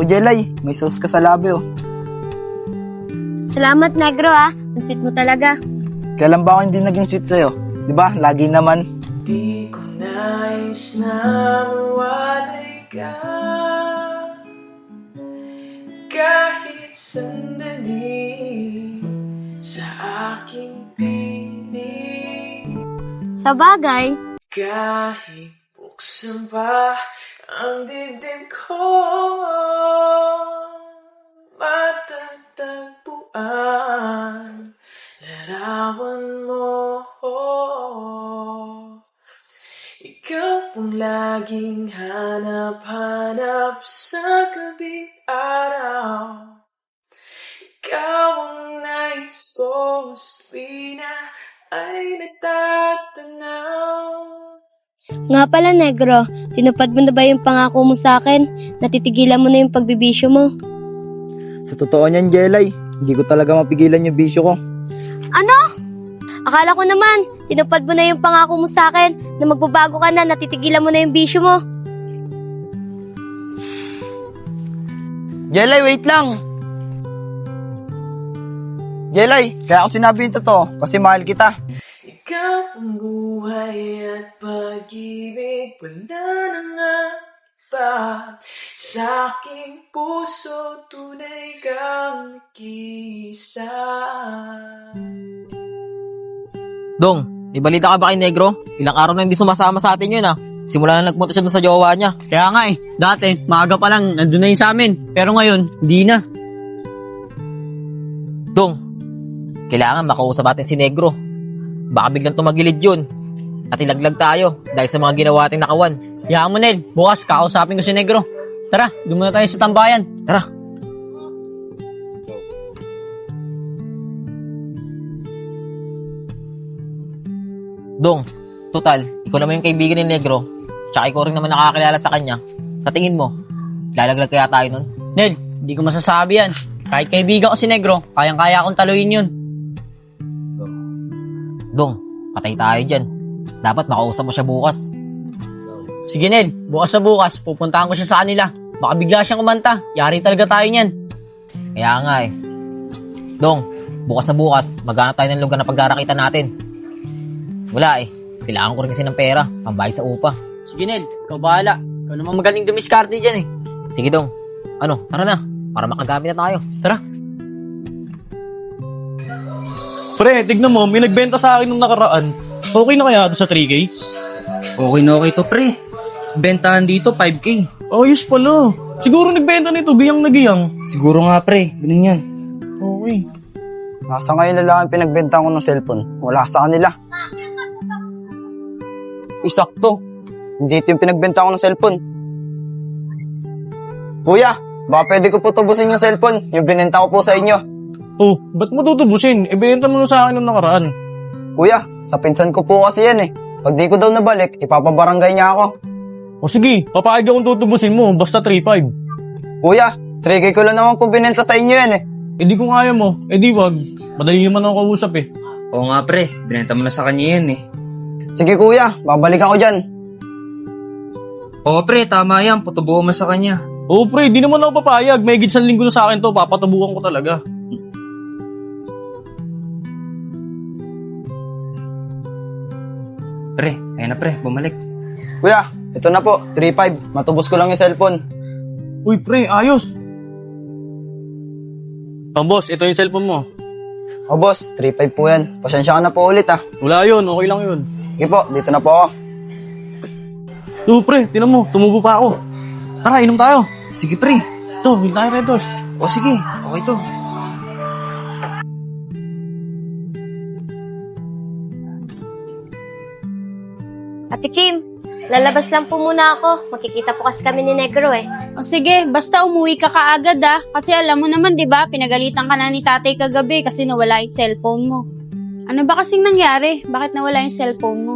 O Jelay, may sauce ka sa labi oh. Salamat, Negro Ang sweet mo talaga. Kailan ba ako hindi naging sweet sa'yo? Diba? Lagi naman. Di ko nais na mawalay ka kahit sandali sa aking piling. Sa bagay, Kahit buksan pa ang dibdib ko, matatagpuan larawan mo. Ikaw pong laging hanap-hanap sa gabi't araw. Ikaw ang nais ko sa tuwina ay nagtatanaw. nga pala, Negro, tinupad mo na ba yung pangako mo sa akin? Natitigilan mo na yung pagbibisyo mo? Sa totoo niyan, Jelay, hindi ko talaga mapigilan yung bisyo ko. Ano? Akala ko naman, tinupad mo na yung pangako mo sa akin na magbabago ka na, natitigilan mo na yung bisyo mo. Jelay, wait lang! Jelay, kaya ako sinabi yung totoo kasi mahal kita. Ikaw ang buhay at pag-ibig, wala na nga ba sa aking puso, tunay kang nag-iisa. Dong, may balita ka ba kay Negro? Ilang araw na hindi sumasama sa atin yun Simula na nagpunta siya dun sa jowa niya. Kaya nga dati, maaga pa lang, nandun na yun sa amin. Pero ngayon, hindi na. Dong, kailangan makausap natin si Negro. Baka biglang tumagilid yun. At ilaglag tayo dahil sa mga ginawa ating nakawan. Kaya mo, Nel, bukas kakausapin ko si Negro. Tara, doon muna tayo sa tambayan. Tara. Dong, total, ikaw naman yung kaibigan ni Negro. Tsaka ikaw rin naman nakakilala sa kanya. Sa tingin mo, lalaglag kaya tayo nun? Nel, hindi ko masasabi yan. Kahit kaibigan ko si Negro, kayang-kaya akong taluin yun. Dong, patay tayo dyan. Dapat makausap mo siya bukas. Sige, Nel, bukas sa bukas, pupuntahan ko siya sa kanila. Baka bigla siyang umanta. Yari talaga tayo niyan. Kaya nga Dong, bukas na bukas, maghanap tayo ng lugar na pagkarakitan natin. Wala kailangan ko rin kasi ng pera, pambayad sa upa. Sige, Nel, ikaw bahala. Ikaw naman magaling dumiskarte dyan Sige Dong, tara na, para makagamit na tayo. Tara. Pre, tignan mo, may nagbenta sa akin nung nakaraan. Okay na kaya ito sa 3K? Okay na okay to, pre. Bentahan dito, 5K. Ayos pala. Siguro nagbenta nito, giyang na giyang. Siguro nga, pre. Ganun yan. Okay. Nasa ngayon na lang ang pinagbenta ko ng cellphone. Wala sa kanila. Isakto. Hindi ito yung pinagbenta ko ng cellphone. Kuya, baka pwede ko po tubusin yung cellphone. Yung binenta ko po sa inyo. Oh, ba't mo tutubusin? Ibenta mo na sa akin nung nakaraan. Kuya, sa pinsan ko po kasi yan Pag di ko daw nabalik, ipapabarangay niya ako. O sige, papayag akong tutubusin mo, basta 3.5. Kuya, 3K ko lang naman po binenta sa inyo yan Eh di kung ayaw mo, eh di wag. Madali naman ako kausap Oo nga, pre. Binenta mo na sa kanya yan Sige kuya, babalik ako dyan. Oo, pre. Tama yan. Putubuo mo sa kanya. Oo pre, di naman ako papayag. May higit 1 linggo na sa akin to, papatubukan ko talaga. Pre, ayun na pre. Bumalik. Kuya, ito na po, 3.5. Matubos ko lang yung cellphone. Uy pre, ayos. Boss, ito yung cellphone mo. O boss, 3.5 po yan. Pasensya ka na po ulit Wala yun, okay lang yun. Sige po, dito na po ako. Pre, tinan mo, tumubo pa ako. Tara, inom tayo. Sige, pre. Ito, bil tayo Red Horse. O sige. Okay to. Ate Kim, lalabas lang po muna ako. Makikita po kasi kami ni Negro O sige, basta umuwi ka kaagad kasi alam mo naman 'di ba, pinagalitan ka na ni tatay kagabi kasi nawala yung cellphone mo. Ano ba kasing nangyari? Bakit nawala yung cellphone mo?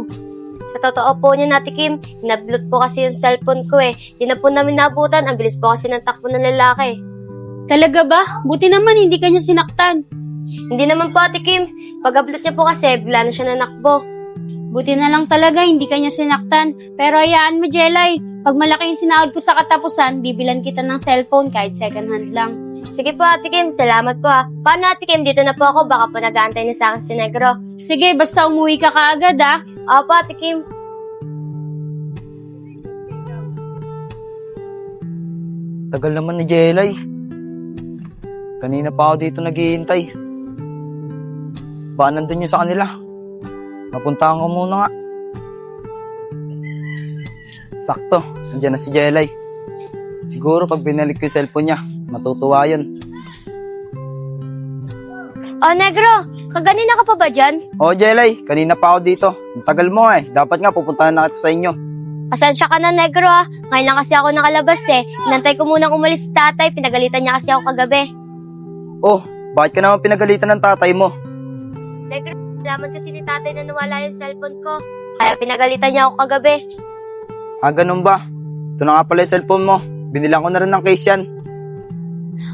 Sa totoo po niya, Ate Kim, inablot po kasi yung cellphone ko Di na po namin nabutan. Ang bilis po kasi ng takbo ng lalaki. Talaga ba? Buti naman hindi ka niya sinaktan. Hindi naman po, Ate Kim. Pag-ablot niya po kasi, bigla na siya nanakbo. Buti na lang talaga, hindi kanya sinaktan. Pero hayaan mo, Jelay. Pag malaki yung sinahod ko sa katapusan, bibilan kita ng cellphone kahit second hand lang. Sige po, Ate Kim. Salamat po ha. Paano, Ate Kim? Dito na po ako. Baka po nag-aantay na sa akin si Negro. Sige, basta umuwi ka kaagad ah. Opo, Ate Kim. Tagal naman ni Jelay. Kanina pa ako dito naghihintay. Baka nandun yun sa kanila. Napuntahan ko muna nga. Sakto, nandiyan na si Jelay. Siguro pag binalik ko yung cellphone niya, matutuwa yun. Oh, Negro. Kaganina ka pa ba dyan? Oo, Jelay, kanina pa ako dito. Ang tagal mo eh. Dapat nga pupuntahan na kita sa inyo. Pasensya ka na, Negro ah. Ngayon lang kasi ako nakalabas eh. Inantay ko munang umalis si tatay. Pinagalitan niya kasi ako kagabi. Oh, bakit ka naman pinagalitan ng tatay mo? Negro, nalaman kasi ni tatay na nawala yung cellphone ko. Kaya pinagalitan niya ako kagabi. Ah, ganun ba? Ito na nga pala yung cellphone mo. Binilang ko na rin ng case yan.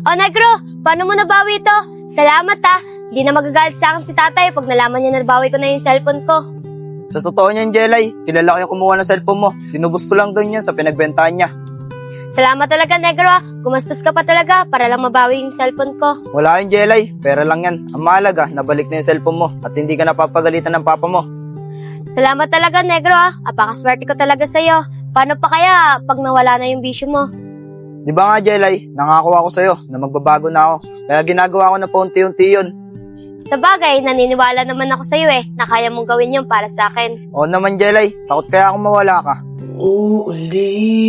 Oh, Negro, paano mo nabawi ito? Salamat ah. Hindi na magagalit sa akin si tatay pag nalaman niya na nabawi ko na yung cellphone ko. Sa totoo niyan, Jelay, kilala ko yung kumuha ng cellphone mo. Tinubos ko lang doon yan sa pinagbentahan niya. Salamat talaga, Negro ah. Gumastos ka pa talaga para lang mabawi yung cellphone ko. Wala yun, Jelay. Pera lang yan. Ang mahalaga, nabalik na yung cellphone mo at hindi ka napapagalitan ng papa mo. Salamat talaga, Negro ah. Apakaswerte ko talaga sa'yo. Paano pa kaya pag nawala na yung bisyo mo? Di ba nga, Jelay, nangako ako sa'yo na magbabago na ako. Kaya ginagawa ko na paunti-unti yun. Sa bagay, naniniwala naman ako sa'yo eh, na kaya mong gawin yun para sa akin. Oo naman, Jelay. Takot kaya ako mawala ka.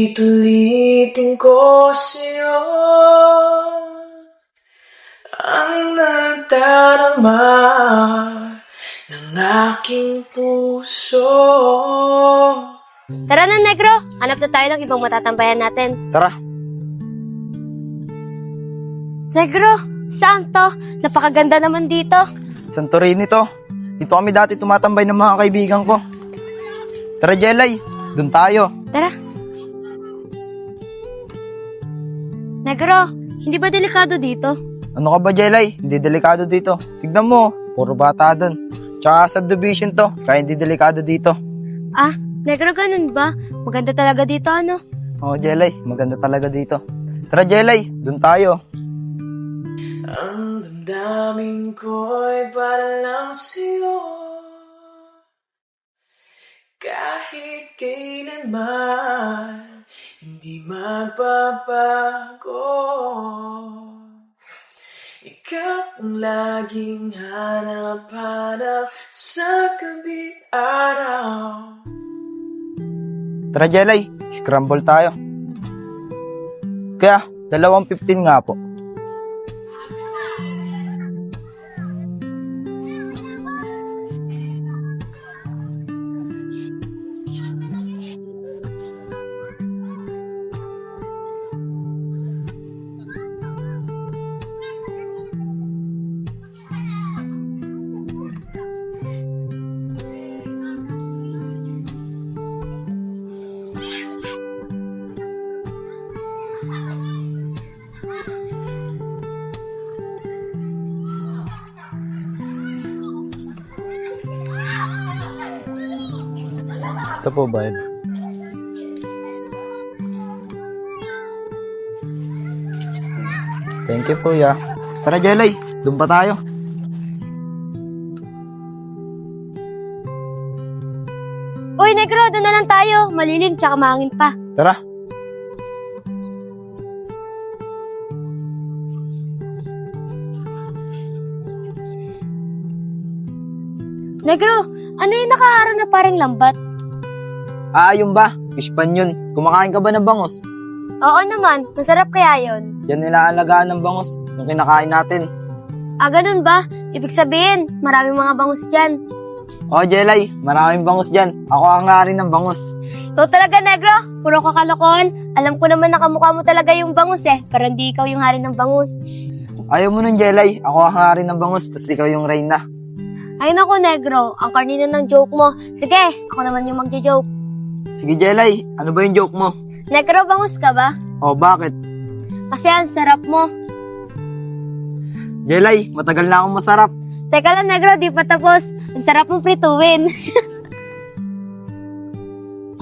Uulit-ulitin ko sa'yo ang nagdarama ng aking puso. Tara na, Negro. Hanap na tayo ng ibang matatambayan natin. Tara. Negro, saan to? Napakaganda naman dito. Santorini to. Dito kami dati tumatambay ng mga kaibigan ko. Tara, Jelay. Doon tayo. Tara. Negro, hindi ba delikado dito? Ano ka ba, Jelay? Hindi delikado dito. Tignan mo, puro bata doon. Tsaka subdivision to, kaya hindi delikado dito. Ah, Negro, ganun ba? Maganda talaga dito, ano? Oo, Jelay, maganda talaga dito. Tara, Jelay, doon tayo. Ang damdamin ko'y para lang sa'yo. Kahit kailanman, hindi magbabago. Ikaw ang laging hanap-hanap sa gabi araw. Tara, Jelay, scramble tayo. Kaya, 2.15 nga po. Ito po, bayad. Thank you, Kuya. Tara, Jelay. Doon pa tayo. Uy, Negro, doon na lang tayo. Malilim, tsaka mahangin pa. Tara. Negro, ano yung nakaharang na parang lambat? Yun ba? Fish pan yun. Kumakain ka ba ng bangos? Oo naman, masarap kaya yon. Diyan nila alagaan ng bangos yung kinakain natin. Ah, ganun ba? Ibig sabihin, maraming mga bangus dyan. Oo, Jelay, maraming bangos dyan. Ako ang hari ng bangos. Ikaw talaga, Negro. Puro kakalokohan. Alam ko naman na kamukha mo talaga yung bangus eh. Pero hindi ikaw yung hari ng bangus. Ayaw mo nun, Jelay. Ako ang hari ng bangos, tapos ikaw yung reyna. Ay naku, Negro. Ang karnino ng joke mo. Sige, ako naman yung magjo-joke. Sige, Jelay. Ano ba yung joke mo? Negro, bangus ka ba? Oh, bakit? Kasi ang sarap mo. Jelay, matagal na akong masarap. Teka lang, Negro, di pa tapos. Ang sarap mong prituin.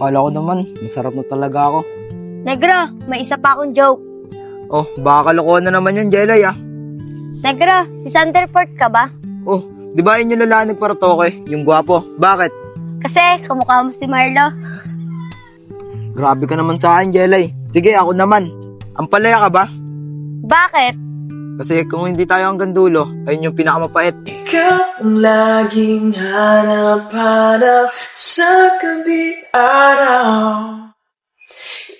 Kala ko naman, masarap na talaga ako. Negro, may isa pa akong joke. Oh, baka kalokohan na naman yan, Jelay ah. Negro, si Sanderport ka ba? Oh, di ba yun yung lalaki nagparatoke? Yung gwapo. Bakit? Kasi kumukha mo si Marlo. Grabe ka naman sa akin, Jelay. Sige, ako naman. Ampalaya ka ba? Bakit? Kasi kung hindi tayo hanggang dulo, ayun yung pinakamapait. Ikaw ang laging hanap-hanap sa gabi araw.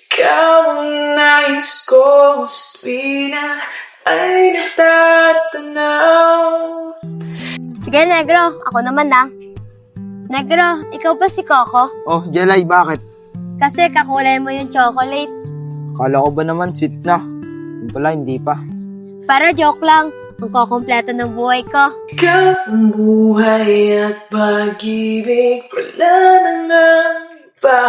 Ikaw ang nais ko sa tuwina ay natatanaw. Sige, Negro, ako naman na. Negro, ikaw ba si Coco? Oh, Jelay, bakit? Kasi kakulay mo yung chocolate. Kala ko ba naman sweet na? Yung pala, hindi pa. Para joke lang, ang kukumpleto ng buhay ko. Ikaw ang buhay at pag-ibig, wala nang iba.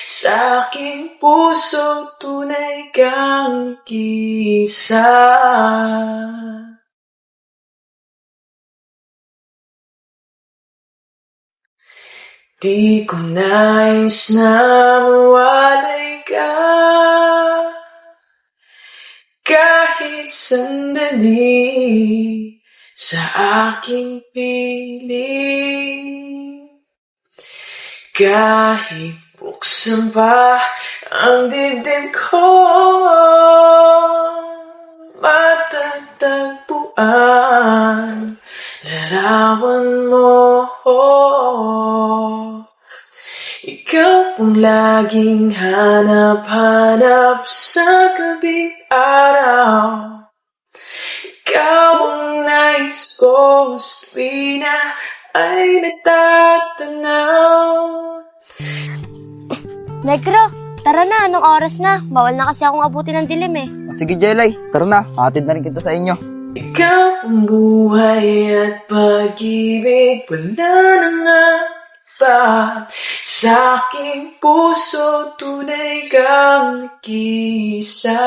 Sa aking puso, tunay kang isa. Di ko nais na mawalay ka kahit sandali sa aking piling. Kahit buksan pa ang dibdib ko, matatagpuan larawan mo. Ikaw ang laging hanap-hanap sa gabi araw. Ikaw ang nais ko sa tuwina ay natatanaw. Negro, tara na, anong oras na? Bawal na kasi akong abutin ng dilim eh. Oh, sige, Jelay. Tara na, hatid na rin kita sa inyo. Ikaw ang buhay at pag-ibig, wala nang iba. Sa aking puso, tunay kang nag-iisa.